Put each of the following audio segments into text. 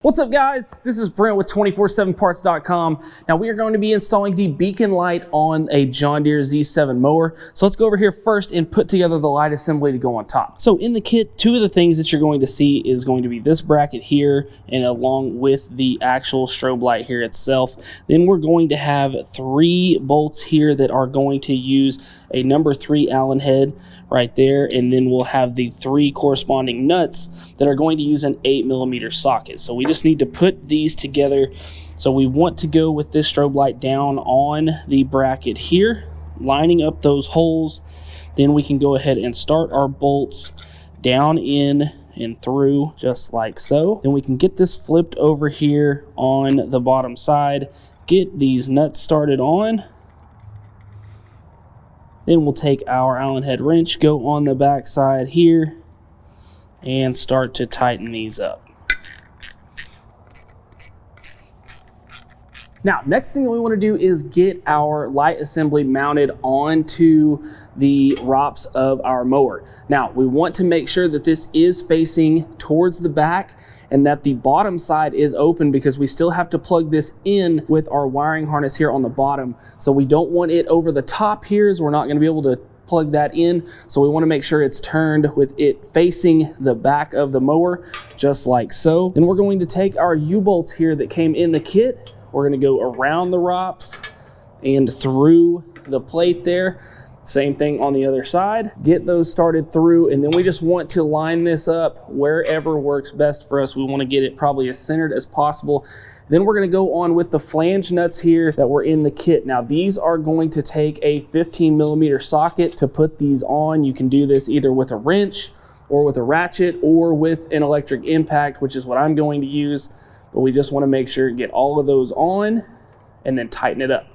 What's up guys, this is Brent with 247parts.com. Now we are going to be installing the beacon light on a John Deere Z7 mower. So let's go over here first and put together the light assembly to go on top. So in the kit, two of the things that you're going to see is going to be this bracket here and along with the actual strobe light here itself. Then we're going to have 3 bolts here that are going to use a number 3 Allen head right there, and then we'll have the 3 corresponding nuts that are going to use an 8mm socket. So we just need to put these together. So we want to go with this strobe light down on the bracket here, lining up those holes. Then we can go ahead and start our bolts down in and through just like so. Then we can get this flipped over here on the bottom side, get these nuts started on. Then we'll take our Allen head wrench, go on the back side here, and start to tighten these up. Now, next thing that we want to do is get our light assembly mounted onto the ROPS of our mower. Now, we want to make sure that this is facing towards the back and that the bottom side is open, because we still have to plug this in with our wiring harness here on the bottom. So we don't want it over the top here, so we're not going to be able to plug that in. So we want to make sure it's turned with it facing the back of the mower, just like so. Then we're going to take our U-bolts here that came in the kit. We're going to go around the ROPS and through the plate there. Same thing on the other side. Get those started through, and then we just want to line this up wherever works best for us. We want to get it probably as centered as possible. Then we're going to go on with the flange nuts here that were in the kit. Now these are going to take a 15mm socket to put these on. You can do this either with a wrench or with a ratchet or with an electric impact, which is what I'm going to use. But we just want to make sure to get all of those on and then tighten it up.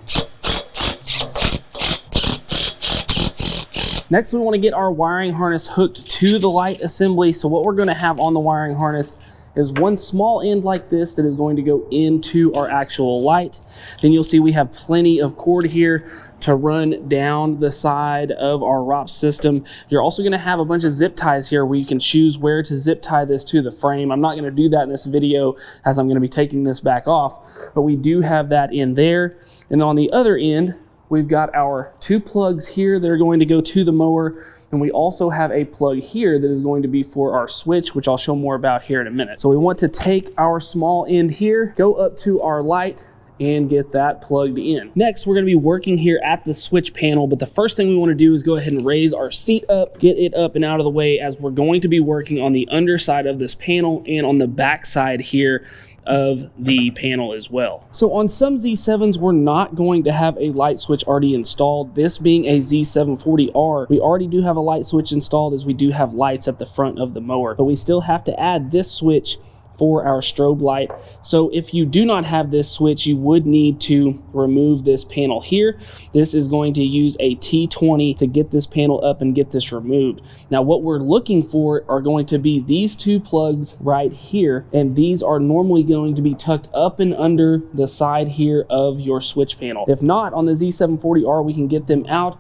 Next, we want to get our wiring harness hooked to the light assembly. So what we're going to have on the wiring harness is one small end like this that is going to go into our actual light. Then you'll see we have plenty of cord here to run down the side of our ROPS system. You're also going to have a bunch of zip ties here where you can choose where to zip tie this to the frame. I'm not going to do that in this video as I'm going to be taking this back off, but we do have that in there. And then on the other end, we've got our 2 plugs here that are going to go to the mower, and we also have a plug here that is going to be for our switch, which I'll show more about here in a minute. So we want to take our small end here, go up to our light, and get that plugged in. Next, we're going to be working here at the switch panel, but the first thing we want to do is go ahead and raise our seat up, get it up and out of the way, as we're going to be working on the underside of this panel and on the back side here of the panel as well. So on some Z7s, we're not going to have a light switch already installed. This being a Z740R, we already do have a light switch installed, as we do have lights at the front of the mower, but we still have to add this switch for our strobe light. So if you do not have this switch, you would need to remove this panel here. This is going to use a T20 to get this panel up and get this removed. Now what we're looking for are going to be these 2 plugs right here, and these are normally going to be tucked up and under the side here of your switch panel. If not, on the Z740R, we can get them out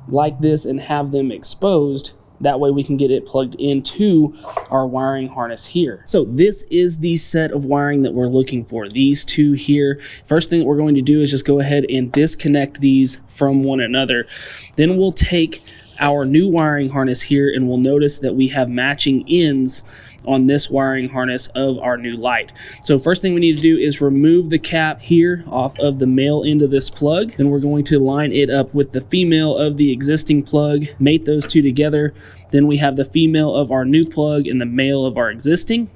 like this and have them exposed. That way we can get it plugged into our wiring harness here. So this is the set of wiring that we're looking for, these 2 here. First thing that we're going to do is just go ahead and disconnect these from one another. Then we'll take our new wiring harness here, and we'll notice that we have matching ends on this wiring harness of our new light. So first thing we need to do is remove the cap here off of the male end of this plug. Then we're going to line it up with the female of the existing plug, mate those 2 together. Then we have the female of our new plug and the male of our existing.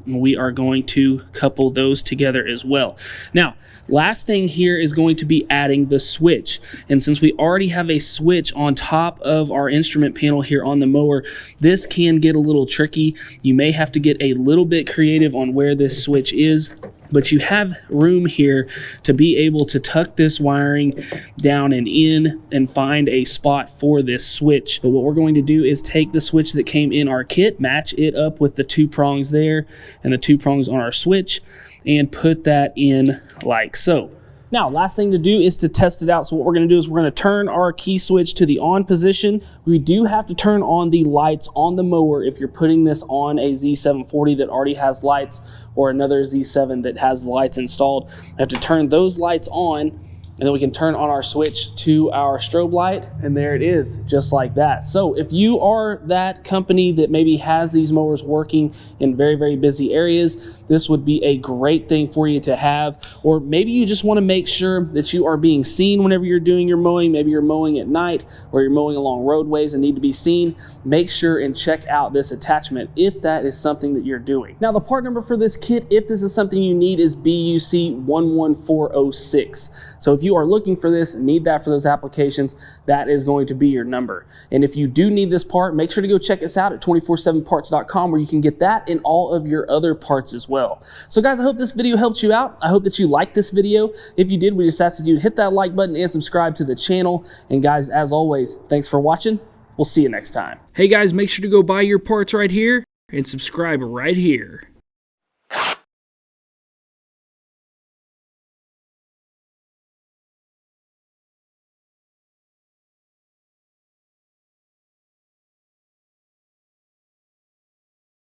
And we are going to couple those together as well. Now, last thing here is going to be adding the switch. And since we already have a switch on top of our instrument panel here on the mower, this can get a little tricky. You may have to get a little bit creative on where this switch is, but you have room here to be able to tuck this wiring down and in and find a spot for this switch. But what we're going to do is take the switch that came in our kit, match it up with the 2 prongs there and the 2 prongs on our switch, and put that in like so. Now, last thing to do is to test it out. So what we're gonna do is we're gonna turn our key switch to the on position. We do have to turn on the lights on the mower if you're putting this on a Z740 that already has lights, or another Z7 that has the lights installed. I have to turn those lights on, and then we can turn on our switch to our strobe light, and there it is, just like that. So if you are that company that maybe has these mowers working in very, very busy areas, this would be a great thing for you to have. Or maybe you just want to make sure that you are being seen whenever you're doing your mowing. Maybe you're mowing at night, or you're mowing along roadways and need to be seen. Make sure and check out this attachment if that is something that you're doing. Now, the part number for this kit, if this is something you need, is BUC 11406. So if you are looking for this and need that for those applications, that is going to be your number. And if you do need this part, make sure to go check us out at 247parts.com, where you can get that and all of your other parts as well. So guys, I hope this video helped you out. I hope that you liked this video. If you did, we just ask that you hit that like button and subscribe to the channel. And guys, as always, thanks for watching. We'll see you next time. Hey guys, make sure to go buy your parts right here and subscribe right here.